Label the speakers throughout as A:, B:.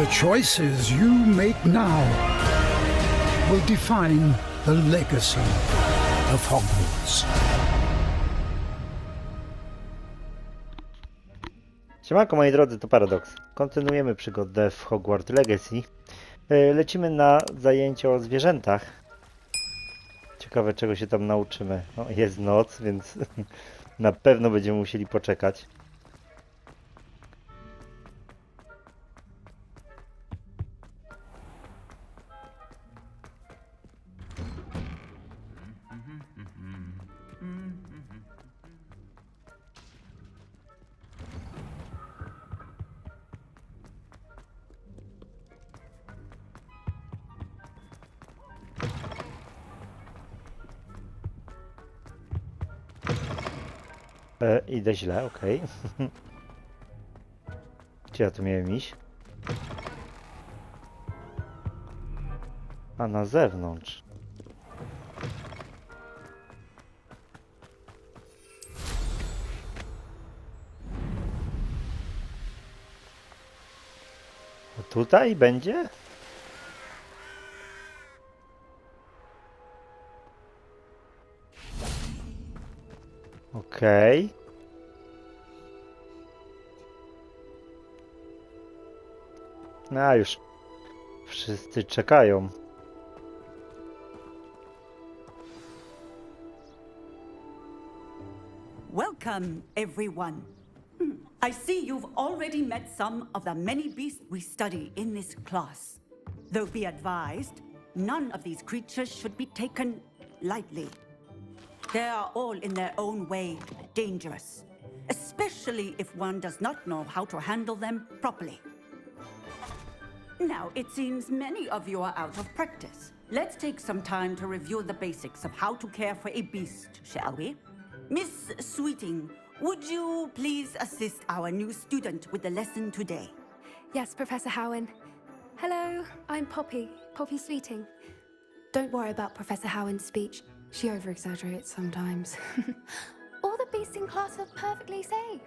A: The choices you make now will define the legacy of Hogwarts.
B: Siemanko moi drodzy, to Paradoks. Kontynuujemy przygodę w Hogwarts Legacy. Lecimy na zajęcia o zwierzętach. Ciekawe czego się tam nauczymy. No, jest noc, więc na pewno będziemy musieli poczekać. Idę źle, okej. Gdzie ja tu miałem iść? A na zewnątrz. A tutaj będzie? Okej. A już wszyscy czekają.
C: Welcome, everyone. I see you've already met some of the many beasts we study in this class. Though be advised, none of these creatures should be taken lightly. They are all in their own way dangerous, especially if one does not know how to handle them properly. Now, it seems many of you are out of practice. Let's take some time to review the basics of how to care for a beast, shall we? Miss Sweeting, would you please assist our new student with the lesson today?
D: Yes, Professor Howen. Hello, I'm Poppy Sweeting. Don't worry about Professor Howen's speech. She over-exaggerates sometimes. All the beasts in class are perfectly safe.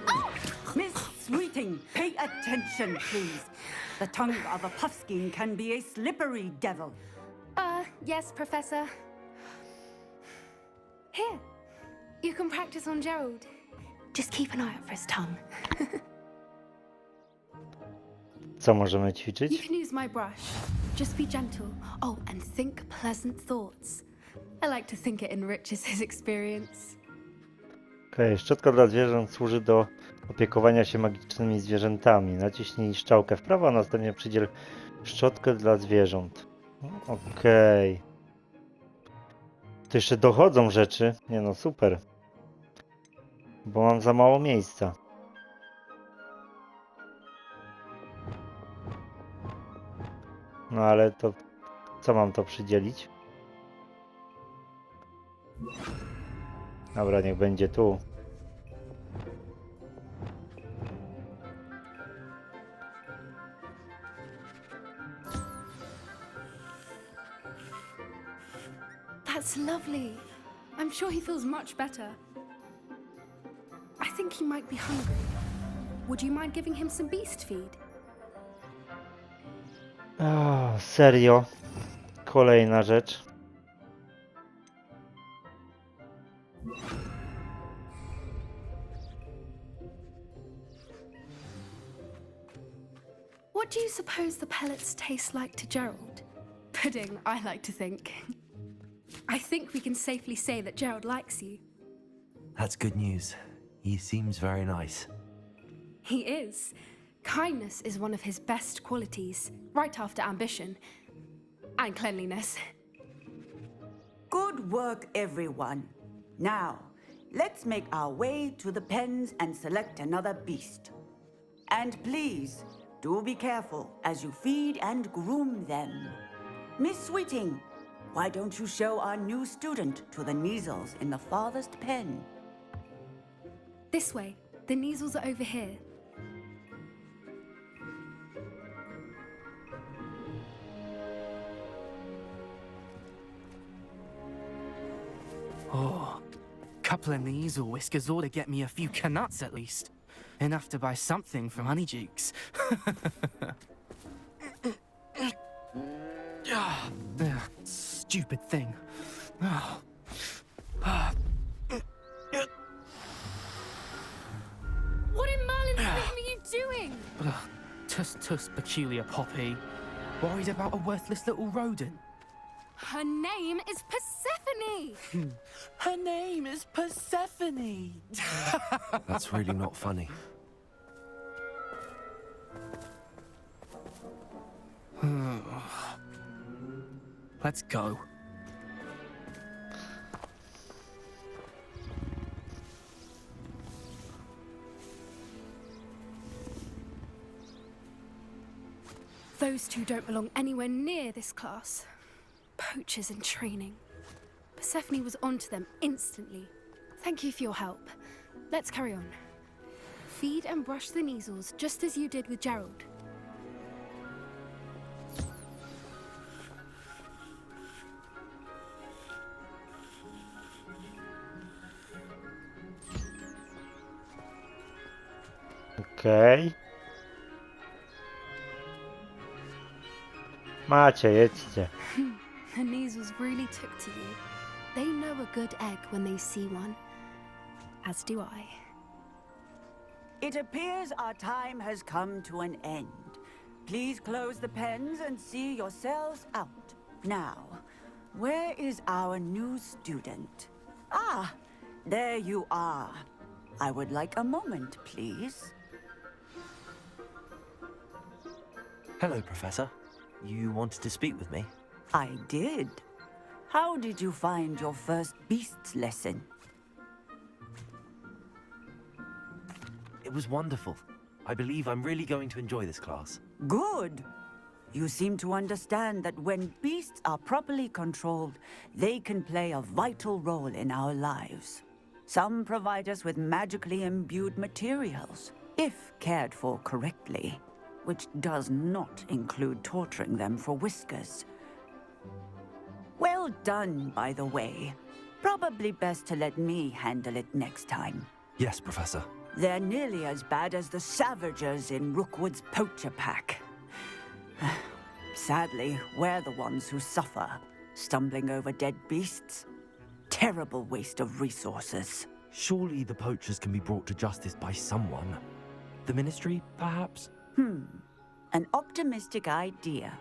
D: Oh!
C: Miss Sweeting, pay attention, please. The tongue of a puffskein can be a slippery devil.
D: Yes, Professor. Here, you can practice on Gerald. Just keep an eye out for his tongue.
B: Co możemy
D: You
B: ćwiczyć?
D: can use my brush. Just be gentle. Oh, and think pleasant thoughts. I like to think it enriches his experience.
B: Okej, szczotka dla zwierząt służy do opiekowania się magicznymi zwierzętami. Naciśnij strzałkę w prawo, a następnie przydziel szczotkę dla zwierząt. Okej. To jeszcze dochodzą rzeczy. Nie no, super. Bo mam za mało miejsca. No ale to... Co mam to przydzielić? Dobra, niech będzie tu.
D: That's lovely. I'm sure he feels much better. I think he might be hungry. Would you mind giving him some beast feed?
B: O, serio? Kolejna rzecz.
D: What do you suppose the pellets taste like to Gerald? Pudding, I like to think. I think we can safely say that Gerald likes you.
E: That's good news. He seems very nice.
D: He is. Kindness is one of his best qualities, right after ambition and cleanliness.
C: Good work, everyone. Now, let's make our way to the pens and select another beast. And please, do be careful as you feed and groom them. Miss Sweeting, why don't you show our new student to the Neasels in the farthest pen?
D: This way. The Neasels are over here.
F: Oh, couple of Neasel whiskers ought to get me a few canuts at least. Enough to buy something from Honeydukes. Stupid thing.
D: What in Merlin's name are you doing?
F: Tuss, peculiar Poppy. Worried about a worthless little rodent?
D: Her name is Persephone!
F: Her name is Persephone!
E: That's really not funny.
F: Let's go.
D: Those two don't belong anywhere near this class. Poachers in training. Persephone was onto them instantly. Thank you for your help. Let's carry on. Feed and brush the measles just as you did with Gerald.
B: Okej. Macie, jedźcie.
D: The measles really took to you. They know a good egg when they see one. As do I.
C: It appears our time has come to an end. Please close the pens and see yourselves out. Now, where is our new student? Ah, there you are. I would like a moment, please.
E: Hello, Professor. You wanted to speak with me?
C: I did. How did you find your first beasts lesson?
E: It was wonderful. I believe I'm really going to enjoy this class.
C: Good. You seem to understand that when beasts are properly controlled, they can play a vital role in our lives. Some provide us with magically imbued materials, if cared for correctly, which does not include torturing them for whiskers. Well done, by the way. Probably best to let me handle it next time.
E: Yes, Professor.
C: They're nearly as bad as the Savagers in Rookwood's poacher pack. Sadly, we're the ones who suffer, stumbling over dead beasts. Terrible waste of resources.
E: Surely the poachers can be brought to justice by someone. The Ministry, perhaps?
C: An optimistic idea.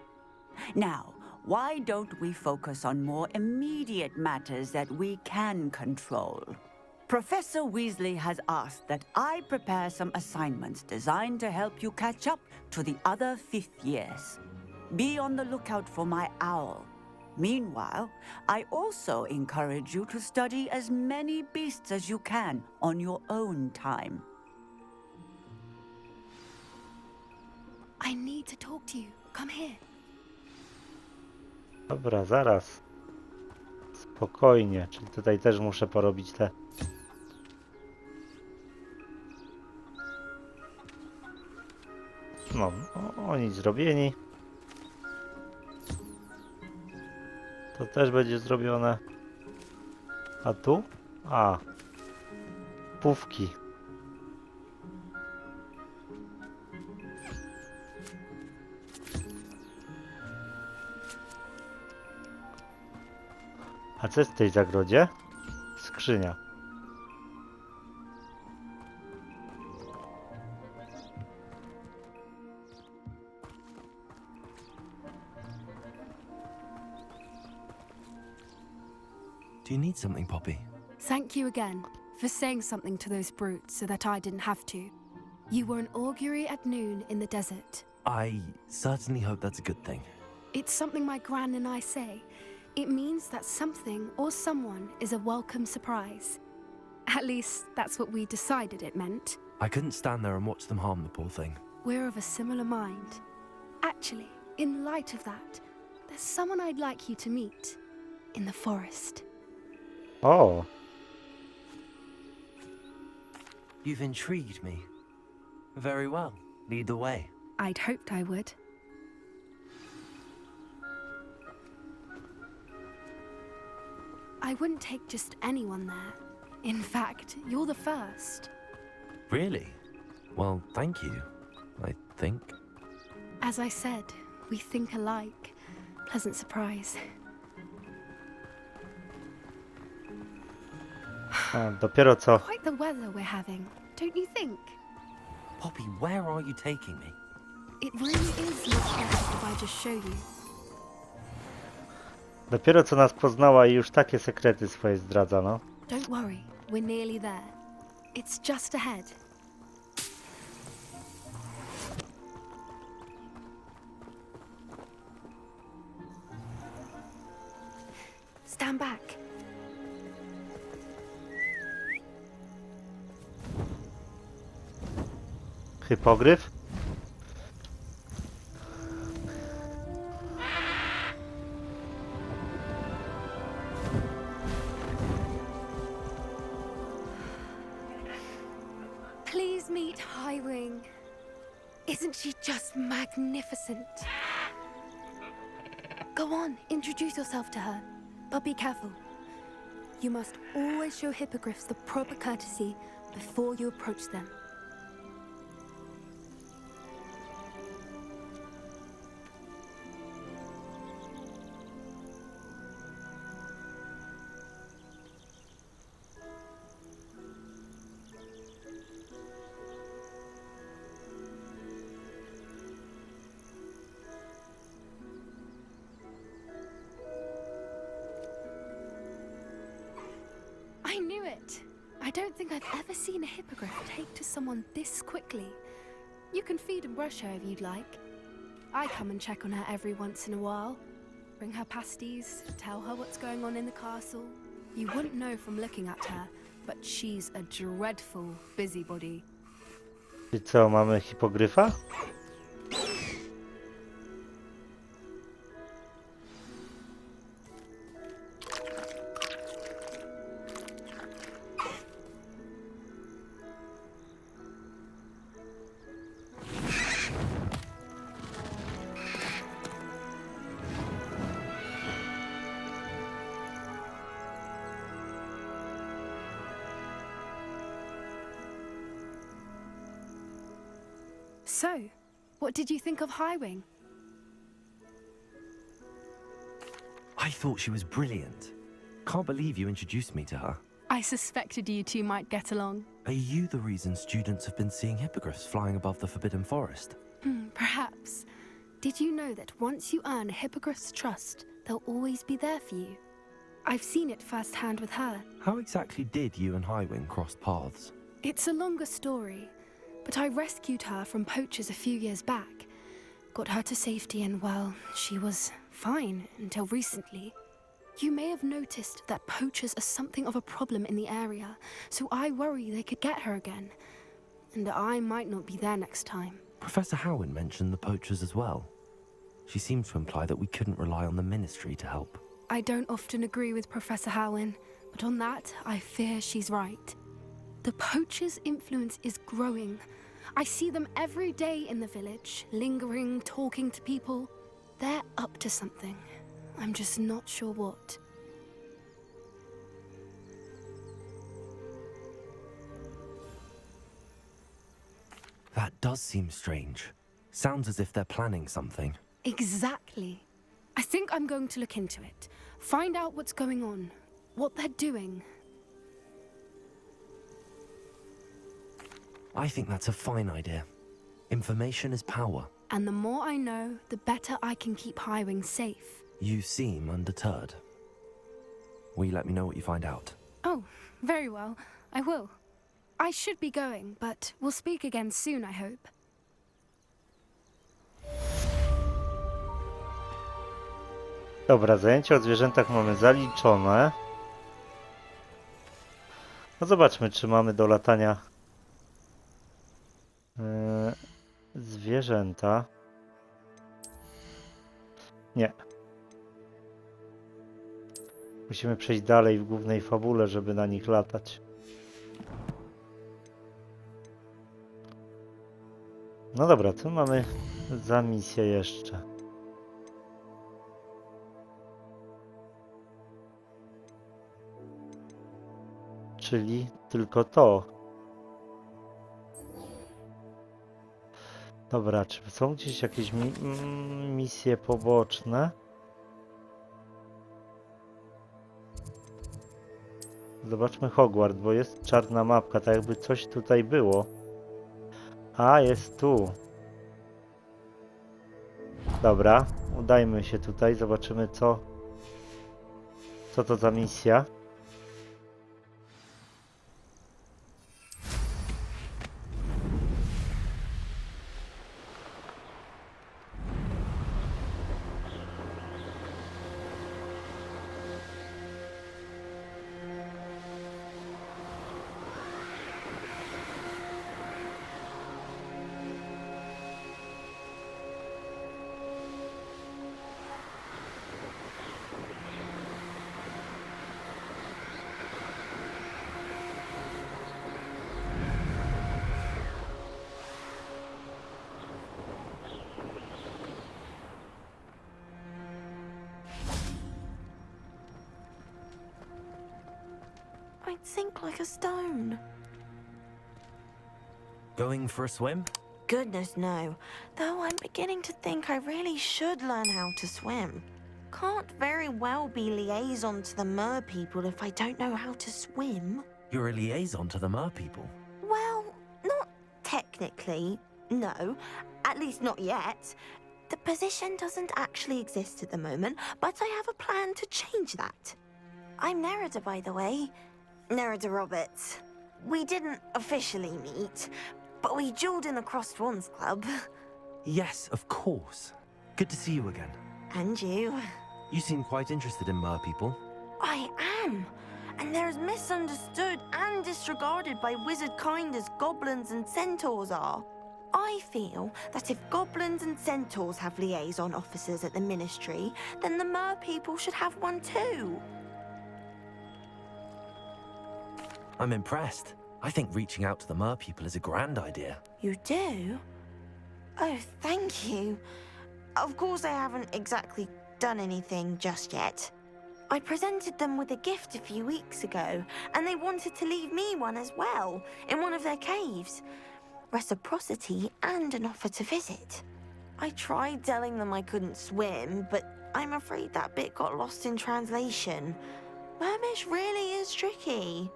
C: Now, why don't we focus on more immediate matters that we can control? Professor Weasley has asked that I prepare some assignments designed to help you catch up to the other fifth years. Be on the lookout for my owl. Meanwhile, I also encourage you to study as many beasts as you can on your own time.
D: I need to talk to you. Come here.
B: Dobra, zaraz. Spokojnie, czyli tutaj też muszę porobić te... No, oni zrobieni. To też będzie zrobione. A tu? A. Pówki. A co jest w tej zagrodzie? Skrzynia.
E: Do you need something, Poppy?
D: Thank you again for saying something to those brutes so that I didn't have to. You were an augury at noon in the desert.
E: I certainly hope that's a good thing.
D: It's something my gran and I say. It means that something or someone is a welcome surprise. At least, that's what we decided it meant.
E: I couldn't stand there and watch them harm the poor thing.
D: We're of a similar mind. Actually, in light of that, there's someone I'd like you to meet. In the forest.
B: O!
E: You've intrigued me. Very well. Lead the way.
D: I'd hoped I would. I wouldn't take just anyone there. In fact, you're the first.
E: Really? Well, thank you, I think.
D: As I said, we think alike. pleasant surprise.
B: A, dopiero co.
D: Quite the weather we're having, don't you think?
E: Poppy, where are you taking me?
D: It really is much better if I just show you.
B: Dopiero co nas poznała i już takie sekrety swoje zdradza, no.
D: Don't worry, we're nearly there. It's just ahead. Stand back.
B: Hypogryf?
D: Please meet Highwing. Isn't she just magnificent? Go on, introduce yourself to her. But be careful. You must always show hippogriffs the proper courtesy before you approach them. I knew it! I don't think I've ever seen a hippogriff take to someone this quickly. You can feed and brush her if you'd like. I come and check on her every once in a while. Bring her pasties, tell her what's going on in the castle. You wouldn't know from looking at her, but she's a dreadful busybody.
B: I co, mamy hipogryfa?
D: So, what did you think of Highwing?
E: I thought she was brilliant. Can't believe you introduced me to her.
D: I suspected you two might get along.
E: Are you the reason students have been seeing hippogriffs flying above the Forbidden Forest?
D: Perhaps. Did you know that once you earn a hippogriff's trust, they'll always be there for you? I've seen it firsthand with her.
E: How exactly did you and Highwing cross paths?
D: It's a longer story, but I rescued her from poachers a few years back. Got her to safety and, well, she was fine until recently. You may have noticed that poachers are something of a problem in the area, so I worry they could get her again. And I might not be there next time.
E: Professor Howin mentioned the poachers as well. She seemed to imply that we couldn't rely on the Ministry to help.
D: I don't often agree with Professor Howin, but on that, I fear she's right. The poachers' influence is growing. I see them every day in the village, lingering, talking to people. They're up to something. I'm just not sure what.
E: That does seem strange. Sounds as if they're planning something.
D: Exactly. I think I'm going to look into it. Find out what's going on, what they're doing.
E: I think that's a fine idea. Information is power.
D: And the more I know, the better I can keep Highwing safe.
E: You seem undeterred. Will you let me know what you find out?
D: Oh, very well. I will. I should be going, but we'll speak again soon, I hope.
B: Dobra, zajęcia o zwierzętach mamy zaliczone. No zobaczmy, czy mamy do latania zwierzęta. Nie. Musimy przejść dalej w głównej fabule, żeby na nich latać. No dobra, co mamy za misję jeszcze? Czyli tylko to. Dobra, czy są gdzieś jakieś misje poboczne? Zobaczmy Hogwart, bo jest czarna mapka, tak jakby coś tutaj było. A, jest tu. Dobra, udajmy się tutaj, zobaczymy co to za misja.
G: I'd sink like a stone.
E: Going for a swim?
G: Goodness, no. Though I'm beginning to think I really should learn how to swim. Can't very well be liaison to the mer people if I don't know how to swim.
E: You're a liaison to the mer people.
G: Well, not technically, no. At least not yet. The position doesn't actually exist at the moment, but I have a plan to change that. I'm Nerida, by the way. Nerida Roberts. We didn't officially meet, but we dueled in the Crossed Wands Club.
E: Yes, of course. Good to see you again.
G: And you.
E: You seem quite interested in mer people.
G: I am. And they're as misunderstood and disregarded by wizard kind as goblins and centaurs are. I feel that if goblins and centaurs have liaison officers at the ministry, then the mer people should have one too.
E: I'm impressed. I think reaching out to the mer people is a grand idea.
G: You do? Oh, thank you. Of course I haven't exactly done anything just yet. I presented them with a gift a few weeks ago, and they wanted to leave me one as well, in one of their caves. Reciprocity and an offer to visit. I tried telling them I couldn't swim, but I'm afraid that bit got lost in translation. Mermish really is tricky.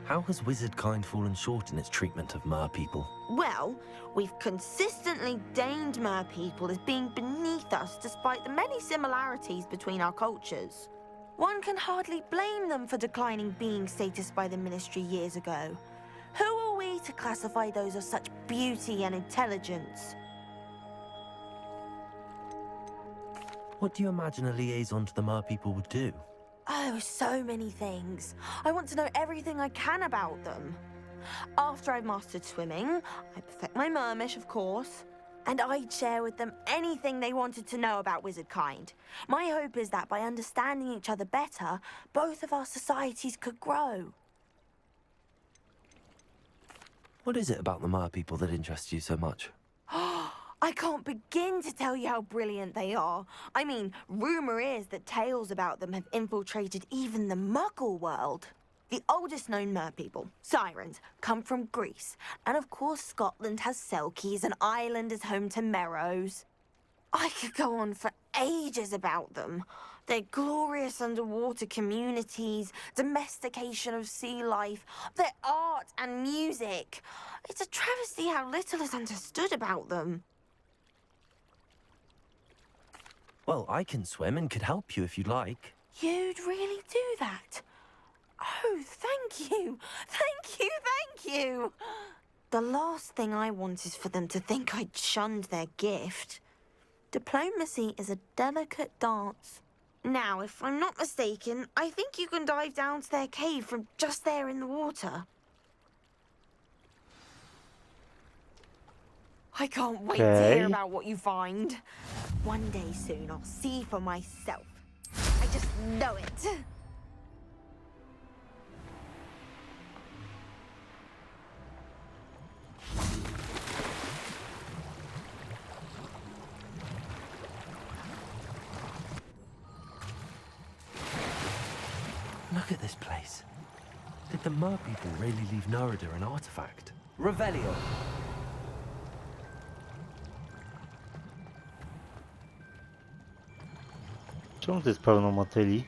E: How has wizard kind fallen short in its treatment of mer people?
G: Well, we've consistently deigned mer people as being beneath us despite the many similarities between our cultures. One can hardly blame them for declining being status by the ministry years ago. Who are we to classify those of such beauty and intelligence?
E: What do you imagine a liaison to the mer people would do?
G: Oh, so many things. I want to know everything I can about them. After I've mastered swimming, I perfect my mermish, of course, and I'd share with them anything they wanted to know about wizard kind. My hope is that by understanding each other better, both of our societies could grow.
E: What is it about the mer people that interests you so much?
G: I can't begin to tell you how brilliant they are. I mean, rumor is that tales about them have infiltrated even the Muggle world. The oldest known mer people, sirens, come from Greece. And of course Scotland has Selkies and Ireland is home to Merrows. I could go on for ages about them. Their glorious underwater communities, domestication of sea life, their art and music. It's a travesty how little is understood about them.
E: Well, I can swim and could help you if you'd like.
G: You'd really do that? Oh, thank you! Thank you, thank you! The last thing I want is for them to think I'd shunned their gift. Diplomacy is a delicate dance. Now, if I'm not mistaken, I think you can dive down to their cave from just there in the water. I can't wait to hear about what you find. One day soon, I'll see for myself. I just know it.
E: Look at this place. Did the mer people really leave Nerida an artifact? Revelio!
B: Czemu to jest pełno motyli?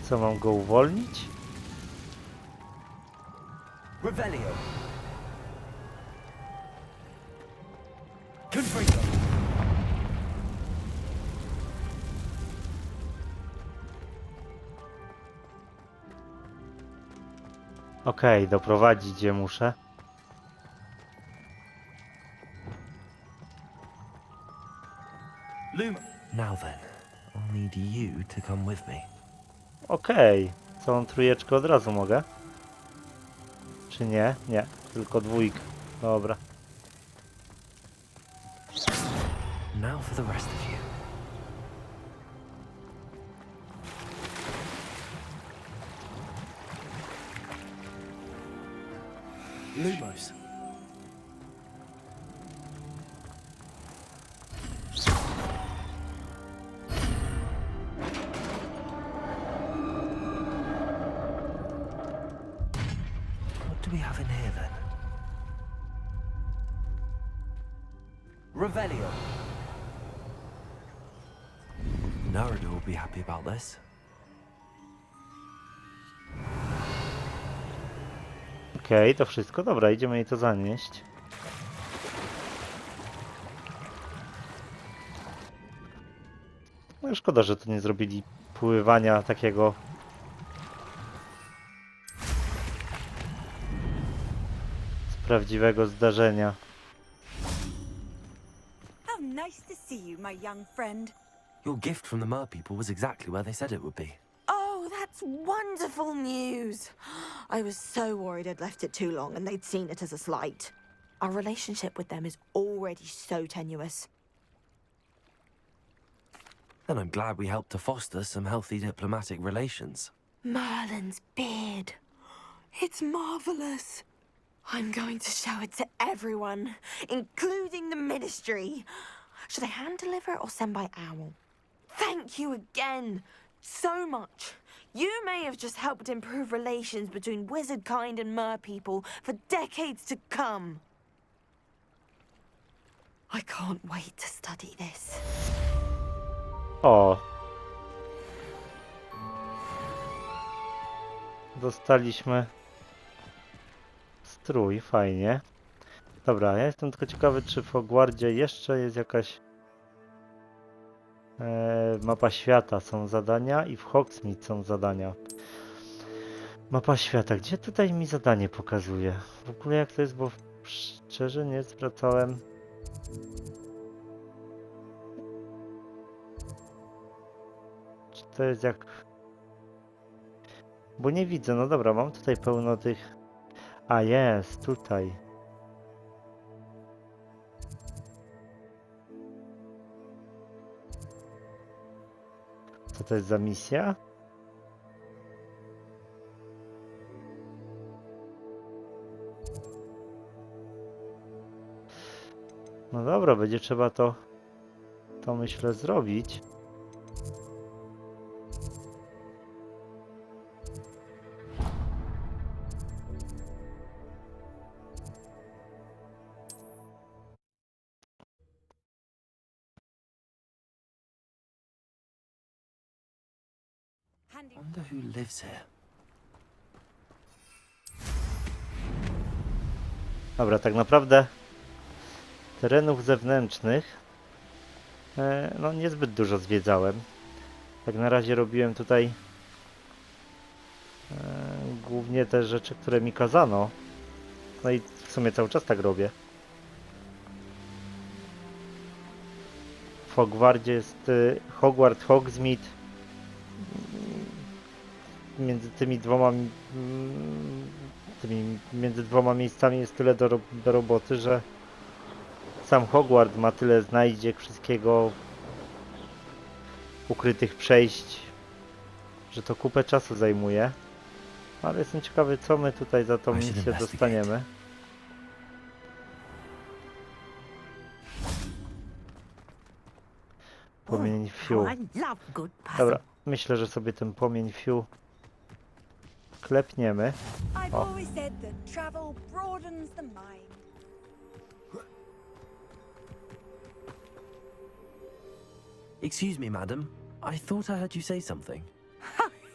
B: Co, mam go uwolnić?
E: Revelio.
B: Okej, doprowadzić je muszę.
E: Now then, I'll need you to come with me.
B: Okej, całą trójeczkę od razu mogę? Czy nie? Nie, tylko dwójkę. Dobra.
E: Now for the rest of you.
F: Lumos.
E: What do we have in here then? Revelio. Narada will be happy about this.
B: Okej, to wszystko. Dobra, idziemy jej to zanieść. No szkoda, że to nie zrobili pływania takiego z prawdziwego zdarzenia.
C: How nice to see you, my young friend.
E: Your gift from the mer people was exactly where they said it would be.
G: Oh, that's wonderful news. I was so worried I'd left it too long and they'd seen it as a slight. Our relationship with them is already so tenuous.
E: Then I'm glad we helped to foster some healthy diplomatic relations.
G: Merlin's beard. It's marvelous. I'm going to show it to everyone, including the ministry. Should I hand deliver it or send by owl? Thank you again so much. You may have just helped improve relations between wizard kind and mer people for decades to come. I can't wait to study this.
B: O! Dostaliśmy strój, fajnie. Dobra, ja jestem tylko ciekawy, czy w Hogwarcie jeszcze jest jakaś mapa świata, są zadania i w Hogsmeade są zadania. Mapa świata, gdzie tutaj mi zadanie pokazuje? W ogóle jak to jest, bo szczerze nie zwracałem. Czy to jest jak... Bo nie widzę, no dobra, mam tutaj pełno tych... A jest, tutaj. Co to jest za misja? No dobra, będzie trzeba to myślę zrobić.
E: Wonder who lives here.
B: Dobra, tak naprawdę terenów zewnętrznych no niezbyt dużo zwiedzałem. Tak na razie robiłem tutaj głównie te rzeczy, które mi kazano. No i w sumie cały czas tak robię. W Hogwarcie jest Hogwart, Hogsmeade. Między między dwoma miejscami jest tyle do roboty, że sam Hogwart ma tyle znajdziek, wszystkiego, ukrytych przejść, że to kupę czasu zajmuje. Ale jestem ciekawy, co my tutaj za tą misję dostaniemy. Płomień fiu. Dobra, myślę, że sobie ten płomień fiu klepniemy. O.
E: Excuse me, madam. I thought I heard you say something.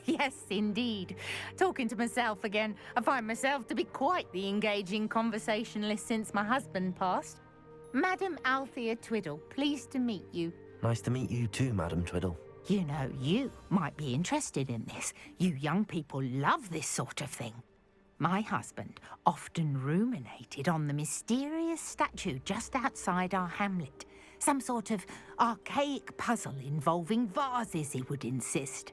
H: Yes, indeed. Talking to myself again. I find myself to be quite the engaging conversationalist since my husband passed. Madam Althea Twiddle, pleased to meet you.
E: Nice to meet you too, Madam Twiddle.
H: You know, you might be interested in this. You young people love this sort of thing. My husband often ruminated on the mysterious statue just outside our hamlet. Some sort of archaic puzzle involving vases, he would insist.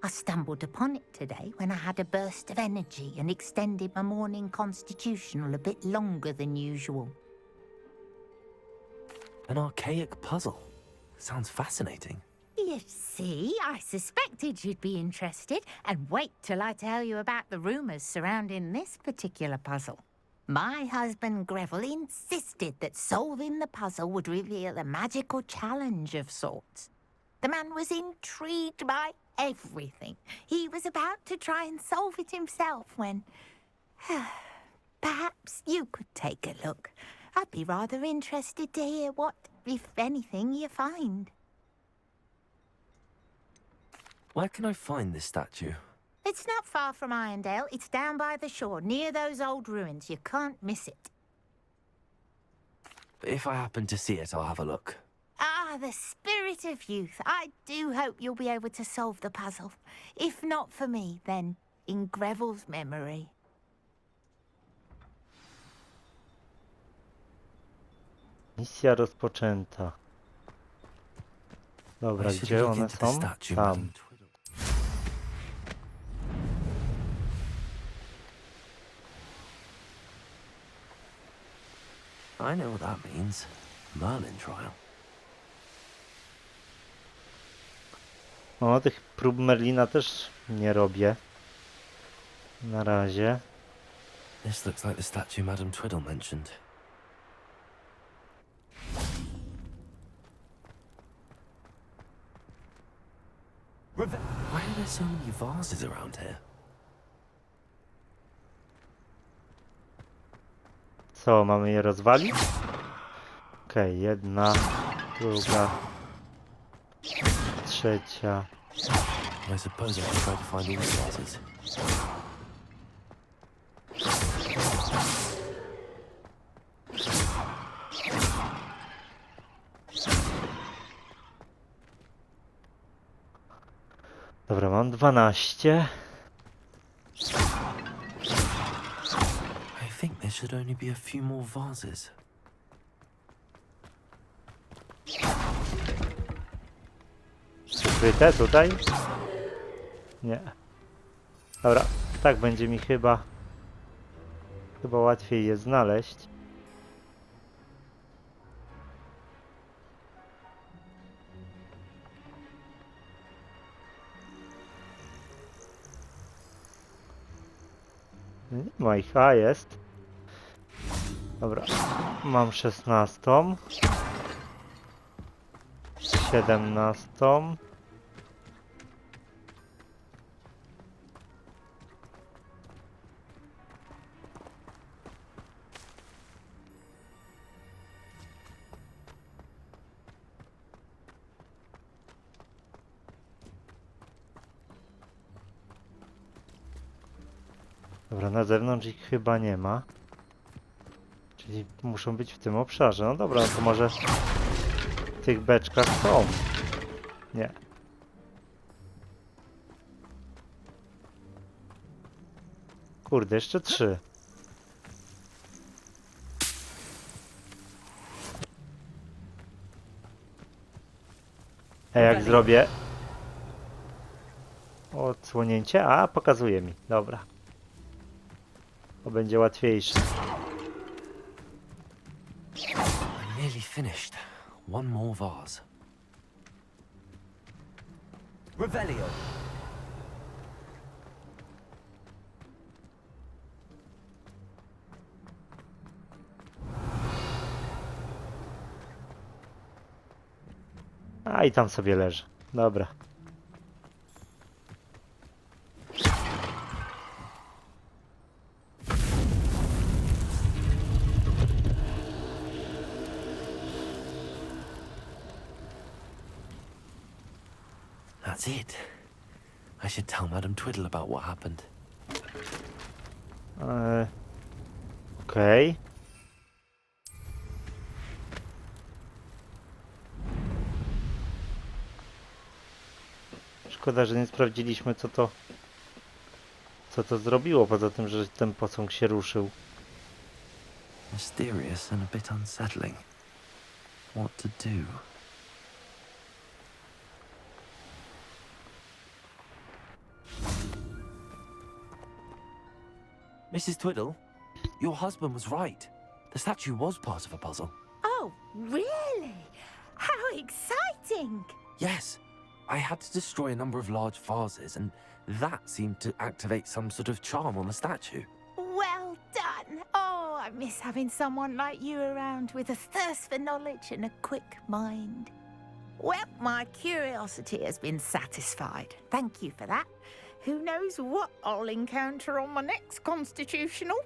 H: I stumbled upon it today when I had a burst of energy and extended my morning constitutional a bit longer than usual.
E: An archaic puzzle. Sounds fascinating.
H: You see, I suspected you'd be interested, and wait till I tell you about the rumours surrounding this particular puzzle. My husband Greville insisted that solving the puzzle would reveal a magical challenge of sorts. The man was intrigued by everything. He was about to try and solve it himself when... Perhaps you could take a look. I'd be rather interested to hear what, if anything, you find.
E: Where can I find this statue?
H: It's not far from Irondale. It's down by the shore, near those old ruins. You can't miss it.
E: If I happen to see it, I'll have a look.
H: Ah, the spirit of youth. I do hope you'll be able to solve the puzzle. If not for me, then in Greville's memory.
B: Misja rozpoczęta. Dobra,
E: I should
B: gdzie
E: look
B: one
E: into the
B: są?
E: statue,
B: Tam.
E: Madam Twiddle. I know what that means. Merlin trial.
B: O, tych prób Merlina też nie robię. Na razie.
E: This looks like the statue Madam Twiddle mentioned. Why are there so many vases around here?
B: Co, mamy je rozwalić? Okej, jedna, druga, trzecia.
E: I suppose I should try to find all the vases.
B: Dobra, mam 12.
E: I think there should only be a few more vases.
B: Ukryte tutaj? Nie. Dobra, tak będzie mi chyba łatwiej je znaleźć. Nie ma ich, a jest. Dobra, mam 16. 17. Dobra, na zewnątrz ich chyba nie ma. Czyli muszą być w tym obszarze. No dobra, no to może w tych beczkach są. Nie. Kurde, jeszcze 3. A jak zrobię odsłonięcie? A, pokazuje mi. Dobra. To będzie łatwiejsze.
E: I'm nearly finished. One more vase. Revelio.
B: A i tam sobie leży. Dobra.
E: That's it. I should tell Madam Twiddle about what happened.
B: Okej. Szkoda, że nie sprawdziliśmy, co to zrobiło, poza tym, że ten posąg się ruszył.
E: Mysterious and a bit unsettling. What to do? Mrs. Twiddle, your husband was right. The statue was part of a puzzle.
H: Oh, really? How exciting!
E: Yes, I had to destroy a number of large vases, and that seemed to activate some sort of charm on the statue.
H: Well done! Oh, I miss having someone like you around with a thirst for knowledge and a quick mind. Well, my curiosity has been satisfied. Thank you for that. Who knows what I'll encounter on my next constitutional?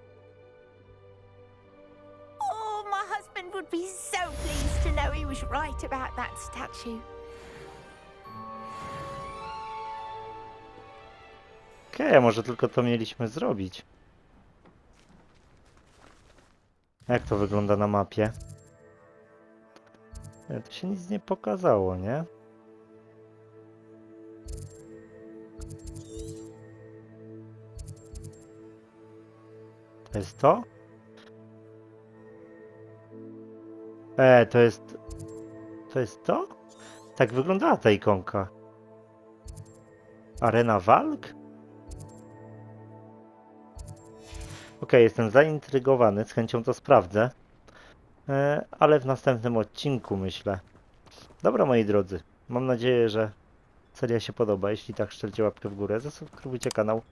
H: Oh, my husband would be so pleased to know he was right about that statue.
B: Okej, a może tylko to mieliśmy zrobić? Jak to wygląda na mapie? Nie, to się nic nie pokazało, nie? To jest to? To jest... To jest to? Tak wyglądała ta ikonka. Arena walk? Okej, jestem zaintrygowany, z chęcią to sprawdzę. Ale w następnym odcinku, myślę. Dobra, moi drodzy. Mam nadzieję, że seria się podoba. Jeśli tak, szczelcie łapkę w górę, zasubskrybujcie kanał,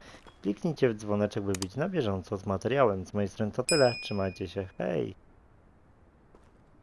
B: kliknijcie w dzwoneczek, by być na bieżąco z materiałem. Z mojej strony to tyle. Trzymajcie się. Hej!